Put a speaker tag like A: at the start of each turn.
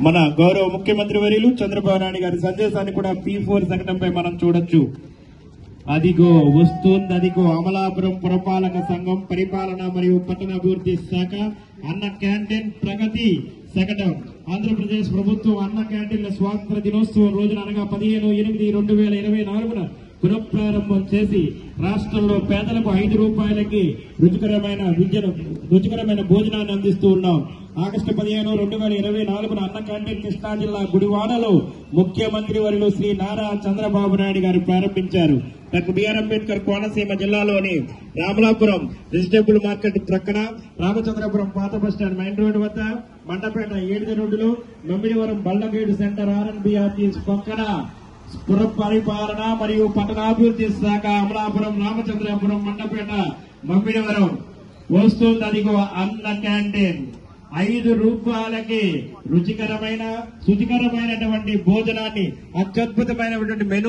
A: మన గౌరవ ముఖ్యమంత్రి వర్యులు చంద్రబాబు నాయుడు గారి సందేశాన్ని కూడా P4 శకటంపై మనం చూడొచ్చు. అదిగో వస్తుంది, అదిగో అమలాపురం పురపాలక సంఘం పరిపాలన మరియు పట్టణాభివృద్ధి శాఖ అన్న క్యాంటీన్ ప్రగతి శకటం. ఆంధ్రప్రదేశ్ ప్రభుత్వం అన్న క్యాంటీన్ల స్వాతంత్ర దినోత్సవం రోజున అనగా 15/8/2024 పునఃప్రారంభం చేసి రాష్ట్రంలో పేదలకు 5 రూపాయలకి రుచికరమైన భోజనాన్ని అందిస్తూ ఉన్నాం. ఆగస్టు 15, 2024 అన్న క్యాంటీన్ కృష్ణా జిల్లా గుడివాడలో ముఖ్యమంత్రి వర్యులు శ్రీ నారా చంద్రబాబు నాయుడు గారు ప్రారంభించారు. డాక్టర్ బిఆర్ అంబేద్కర్ కోనసీమ జిల్లాలోని రామలాపురం వెజిటబుల్ మార్కెట్ ప్రక్కన, రామచంద్రపురం పాత బస్టాండ్ మెయిన్ రోడ్డు వద్ద, మండపేట 7 రోడ్డులో, మమ్మిడివరం బళ్ళగేడు సెంటర్ R&B ఆఫీస్ పక్కన పుర పరిపాలన మరియు పట్టణాభివృద్ధి శాఖ అమలాపురం, రామచంద్రపురం, మండపేట, మమ్మిడివరం వస్తుంది అదిగో అన్న క్యాంటీన్. 5 రూపాయలకి శుచికరమైనటువంటి భోజనాన్ని, అత్యద్భుతమైనటువంటి మెనూ